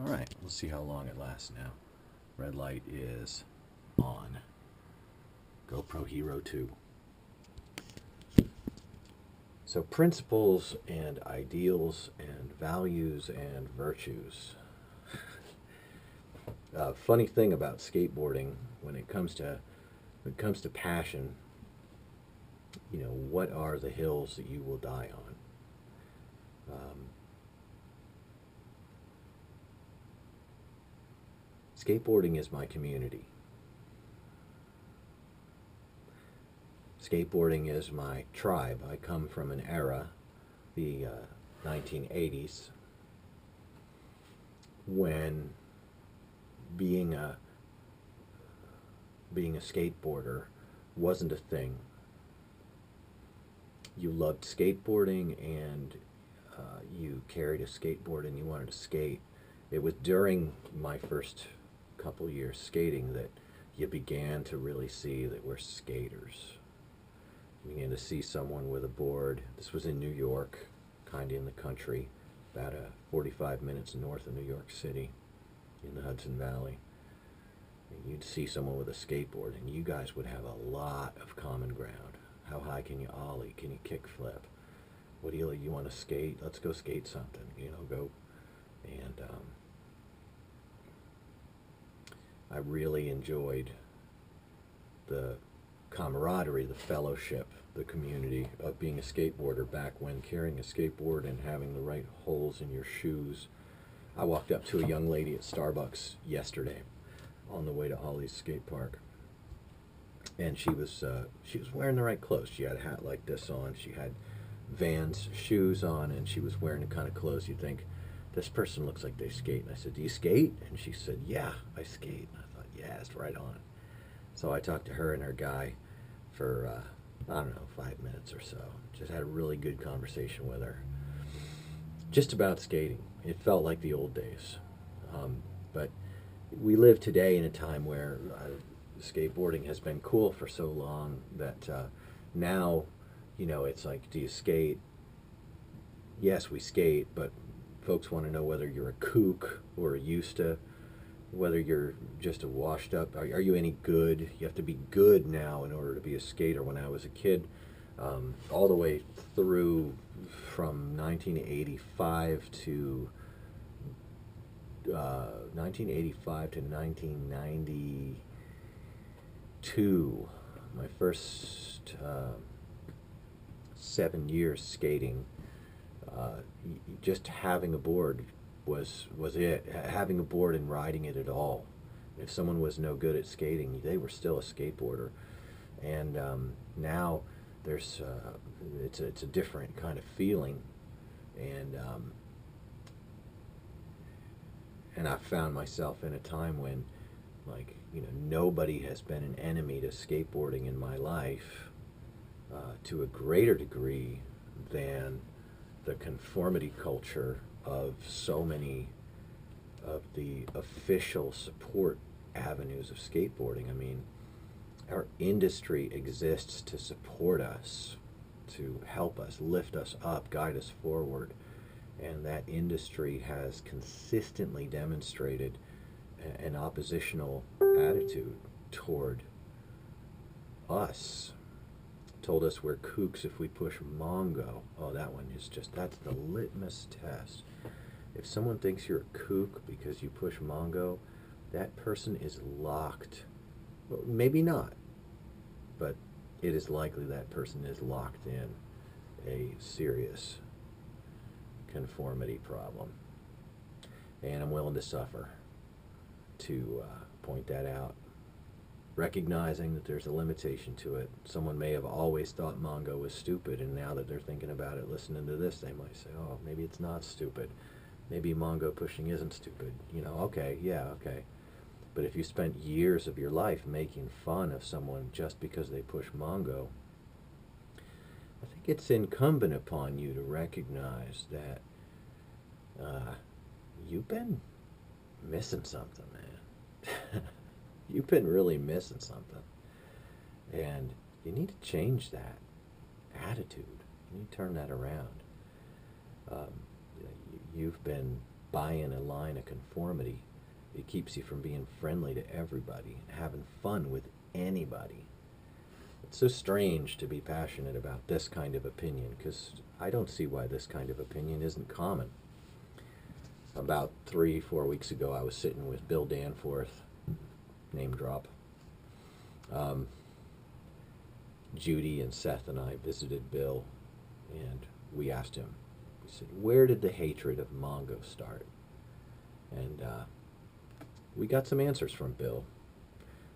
All right, let's see how long it lasts now. Red light is on. GoPro Hero 2. So principles and ideals and values and virtues. Funny thing about skateboarding when it comes to passion, what are the hills that you will die on? Skateboarding is my community. Skateboarding is my tribe. I come from an era, the 1980s, when being a skateboarder wasn't a thing. You loved skateboarding and you carried a skateboard and you wanted to skate. It was during my first couple years skating that you began to really see that we're skaters. You began to see someone with a board. This was in New York, kind of in the country, about 45 minutes north of New York City, in the Hudson Valley. And you'd see someone with a skateboard, and you guys would have a lot of common ground. How high can you ollie? Can you kick flip? What do you want to skate? Let's go skate something. Go. And I really enjoyed the camaraderie, the fellowship, the community of being a skateboarder back when, carrying a skateboard and having the right holes in your shoes. I walked up to a young lady at Starbucks yesterday on the way to Ollie's skate park, and she was wearing the right clothes. She had a hat like this on. She had Vans shoes on, and she was wearing the kind of clothes you think, this person looks like they skate. And I said, do you skate? And she said, yeah, I skate. And I thought, yeah, it's right on. So I talked to her and her guy for, I don't know, 5 minutes or so. Just had a really good conversation with her. Just about skating. It felt like the old days. But we live today in a time where skateboarding has been cool for so long that now, it's like, do you skate? Yes, we skate, but folks want to know whether you're a kook or a used to, whether you're just a washed up. Are you any good? You have to be good now in order to be a skater. When I was a kid, all the way through from 1985 to 1992, my first 7 years skating, just having a board was it. Having a board and riding it at all. If someone was no good at skating, they were still a skateboarder. And now there's it's a different kind of feeling, and I found myself in a time when, like, nobody has been an enemy to skateboarding in my life to a greater degree than the conformity culture of so many of the official support avenues of skateboarding. I mean, our industry exists to support us, to help us, lift us up, guide us forward. And that industry has consistently demonstrated an oppositional attitude toward us. Told us we're kooks if we push Mongo. Oh, that one is just, that's the litmus test. If someone thinks you're a kook because you push Mongo, that person is locked. Well, maybe not, but it is likely that person is locked in a serious conformity problem. And I'm willing to suffer to point that out, recognizing that there's a limitation to it. Someone may have always thought Mongo was stupid, and now that they're thinking about it, listening to this, they might say, oh, maybe it's not stupid. Maybe Mongo pushing isn't stupid. Okay, yeah, okay. But if you spent years of your life making fun of someone just because they push Mongo, I think it's incumbent upon you to recognize that you've been missing something, man. You've been really missing something. And you need to change that attitude. You need to turn that around. You've been buying a line of conformity. It keeps you from being friendly to everybody and having fun with anybody. It's so strange to be passionate about this kind of opinion, because I don't see why this kind of opinion isn't common. About 3-4 weeks ago, I was sitting with Bill Danforth, name drop. Judy and Seth and I visited Bill, and we asked him, we said, where did the hatred of Mongo start? And we got some answers from Bill.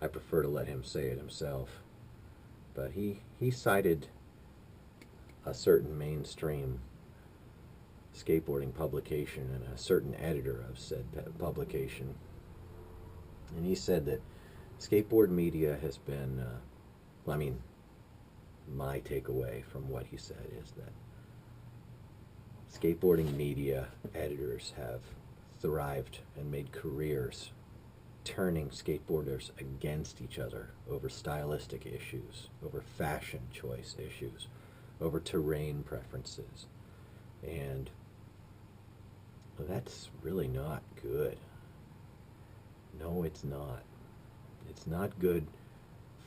I prefer to let him say it himself. But he cited a certain mainstream skateboarding publication and a certain editor of said publication. And he said that skateboard media has been, my takeaway from what he said is that skateboarding media editors have thrived and made careers turning skateboarders against each other over stylistic issues, over fashion choice issues, over terrain preferences. And that's really not good. No, it's not. It's not good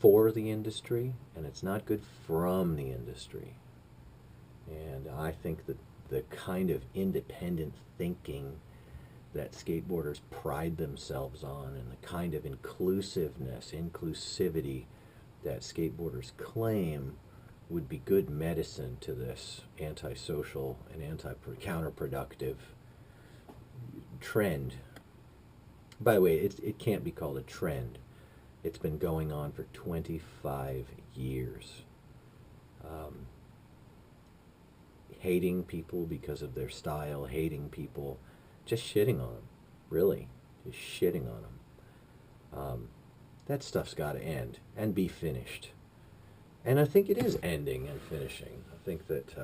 for the industry, and it's not good from the industry. And I think that the kind of independent thinking that skateboarders pride themselves on, and the kind of inclusivity that skateboarders claim, would be good medicine to this antisocial and counterproductive trend. By the way, it can't be called a trend. It's been going on for 25 years. Hating people because of their style, hating people, just shitting on them, really, just shitting on them. That stuff's got to end and be finished. And I think it is ending and finishing. I think that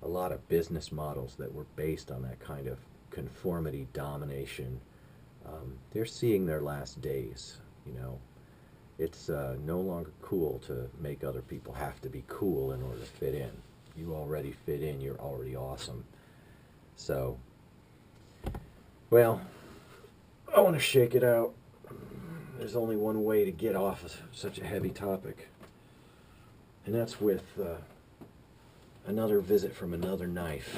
a lot of business models that were based on that kind of conformity domination, they're seeing their last days, you know. It's no longer cool to make other people have to be cool in order to fit in. You already fit in, you're already awesome. So, well, I want to shake it out. There's only one way to get off of such a heavy topic, and that's with another visit from another knife.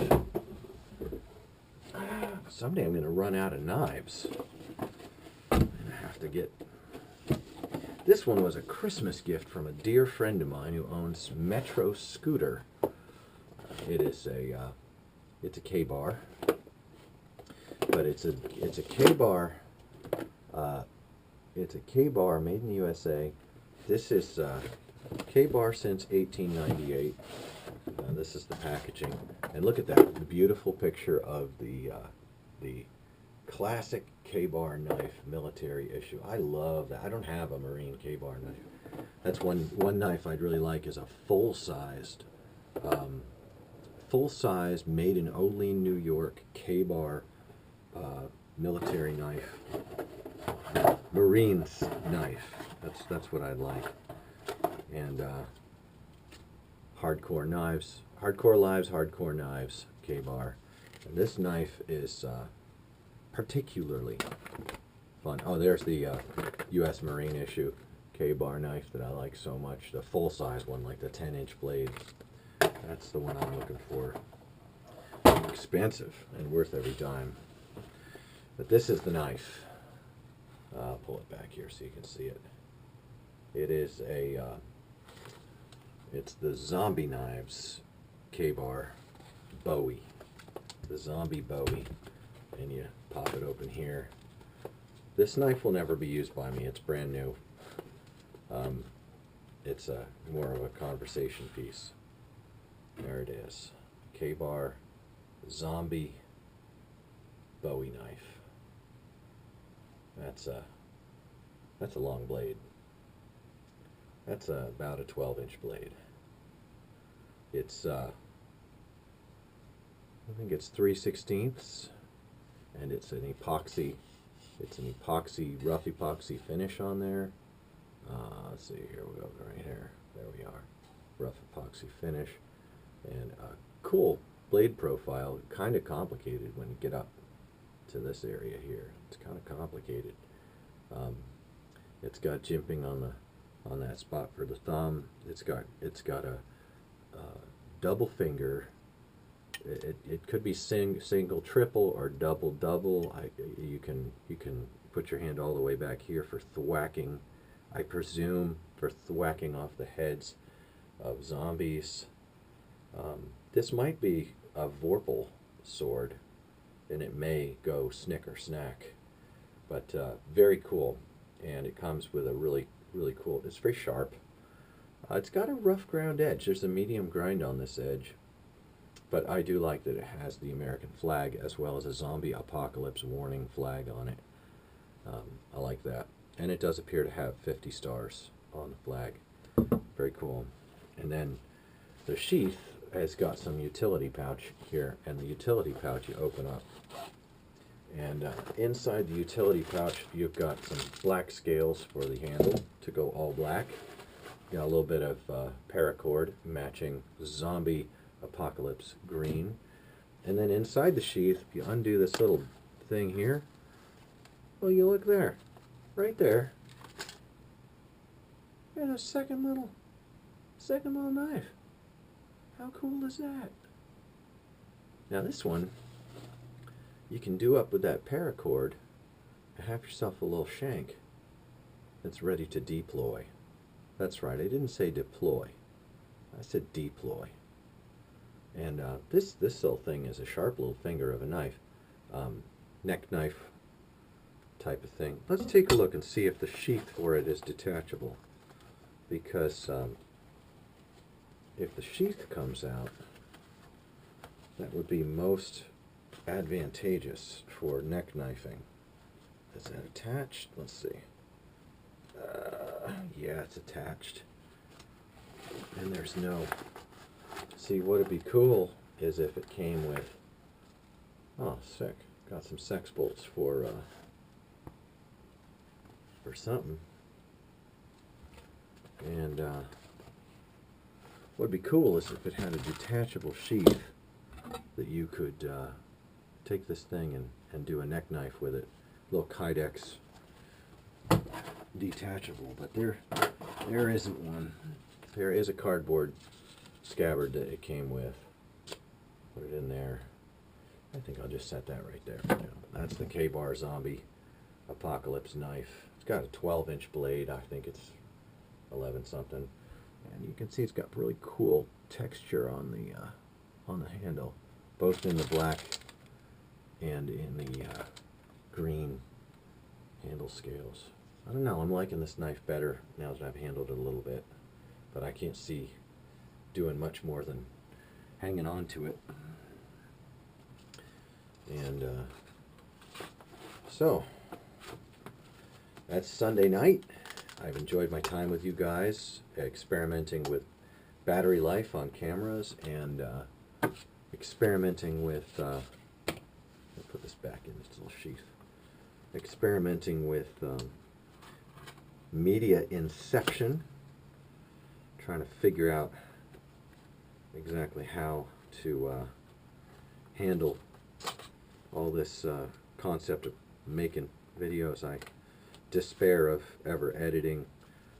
Someday I'm going to run out of knives. And I have to get... This one was a Christmas gift from a dear friend of mine who owns Metro Scooter. It's a K-bar, but it's a K-bar. It's a K-bar made in the USA. This is K-bar since 1898. This is the packaging, and look at that, the beautiful picture of the classic K-bar knife, military issue. I love that. I don't have a Marine K-bar knife. That's one knife I'd really like, is a full-sized, made in Olean, New York, K-bar military knife, Marines knife. That's what I'd like. And hardcore knives, hardcore lives, hardcore knives, K-bar. And this knife is particularly fun. Oh, there's the U.S. Marine issue K-bar knife that I like so much. The full-size one, like the 10-inch blade. That's the one I'm looking for. Expensive and worth every dime. But this is the knife. I'll pull it back here so you can see it. It is a, it's the Zombie Knives K-bar Bowie. The Zombie Bowie. And you pop it open here. This knife will never be used by me. It's brand new. It's more of a conversation piece. There it is. K-bar Zombie Bowie knife. That's a long blade. That's about a 12-inch blade. It's I think it's 3/16, and it's an epoxy. It's an epoxy, rough epoxy finish on there. Let's see, here we go, right here. There we are. Rough epoxy finish, and a cool blade profile. Kind of complicated when you get up to this area here. It's kind of complicated. It's got jimping on that spot for the thumb. It's got a double finger. It could be single, triple, or double, double. You can put your hand all the way back here for thwacking. I presume for thwacking off the heads of zombies. This might be a Vorpal sword, and it may go snick or snack, but very cool. And it comes with a really cool. It's very sharp. It's got a rough ground edge. There's a medium grind on this edge, but I do like that it has the American flag as well as a zombie apocalypse warning flag on it. I like that, and it does appear to have 50 stars on the flag. Very cool. And then the sheath has got some utility pouch here, and the utility pouch you open up, and inside the utility pouch you've got some black scales for the handle to go all black. You got a little bit of paracord matching zombie apocalypse green, and then inside the sheath, if you undo this little thing here, well, you look there, right there, there's a second little knife. How cool is that? Now this one you can do up with that paracord and have yourself a little shank that's ready to deploy. That's right, I didn't say deploy, I said deploy. And this little thing is a sharp little finger of a knife, neck knife type of thing. Let's take a look and see if the sheath for it is detachable, because if the sheath comes out, that would be most advantageous for neck knifing. Is that attached? Let's see. Yeah, it's attached. And there's no... See, what would be cool is if it came with... Oh, sick. Got some sex bolts for something. And what would be cool is if it had a detachable sheath that you could take this thing and do a neck knife with it. Little Kydex detachable, but there isn't one. There is a cardboard scabbard that it came with. Put it in there. I think I'll just set that right there for now. That's the K-Bar Zombie Apocalypse knife. It's got a 12-inch blade. I think it's 11 something. And you can see it's got really cool texture on the handle, both in the black and in the green handle scales. I don't know, I'm liking this knife better now that I've handled it a little bit, but I can't see doing much more than hanging on to it. And so that's Sunday night. I've enjoyed my time with you guys, experimenting with battery life on cameras, and experimenting with I'll put this back in this little sheath, experimenting with media inception, trying to figure out exactly how to handle all this concept of making videos. I despair of ever editing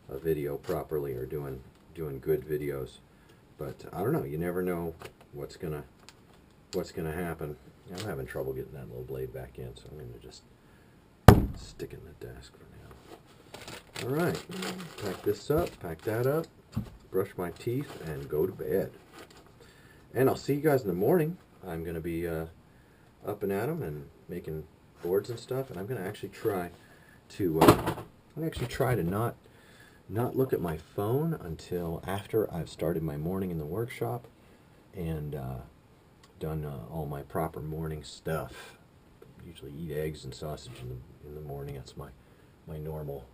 a video properly or doing good videos, but I don't know, you never know what's gonna happen. I'm having trouble getting that little blade back in, so I'm gonna just stick it in the desk for now. Alright, pack this up, pack that up, brush my teeth, and go to bed. And I'll see you guys in the morning. I'm gonna be up and at 'em and making boards and stuff, and I'm gonna actually try to not look at my phone until after I've started my morning in the workshop and done all my proper morning stuff. Usually eat eggs and sausage in the morning. That's my normal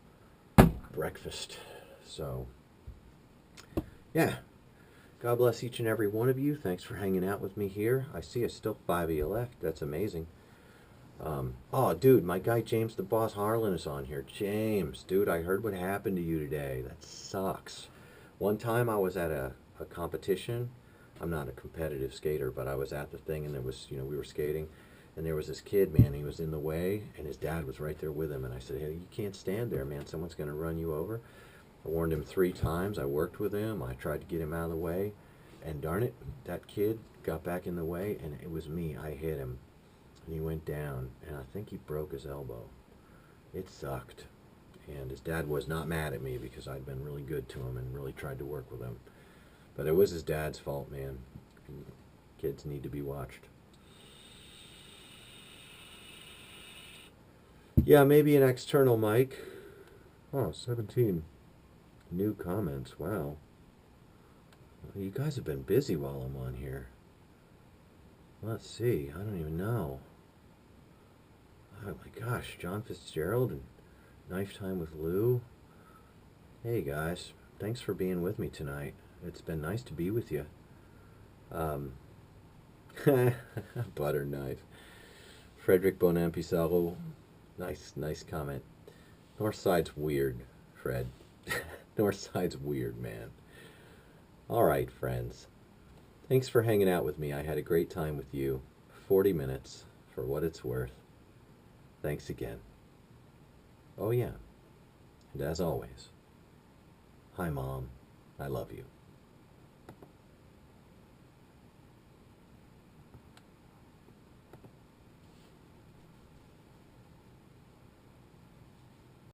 breakfast. So yeah, God bless each and every one of you. Thanks for hanging out with me here. I see there's still 5 of you left. That's amazing. Oh, dude, my guy James the Boss Harlan is on here. James, dude, I heard what happened to you today. That sucks. One time I was at a competition. I'm not a competitive skater, but I was at the thing, and there was, we were skating, And there was this kid, man, he was in the way, and his dad was right there with him. And I said, hey, you can't stand there, man. Someone's going to run you over. I warned him 3 times. I worked with him. I tried to get him out of the way. And darn it, that kid got back in the way, and it was me. I hit him, and he went down, and I think he broke his elbow. It sucked. And his dad was not mad at me because I'd been really good to him and really tried to work with him. But it was his dad's fault, man. Kids need to be watched. Yeah, maybe an external mic. Oh, 17 new comments. Wow. You guys have been busy while I'm on here. Let's see. I don't even know. Oh my gosh. John Fitzgerald and Knife Time with Lou. Hey guys. Thanks for being with me tonight. It's been nice to be with you. Butter knife. Frederick Bonin Pissarro. Nice comment. Northside's weird, Fred. Northside's weird, man. Alright, friends. Thanks for hanging out with me. I had a great time with you. 40 minutes, for what it's worth. Thanks again. Oh yeah. And as always, hi Mom. I love you.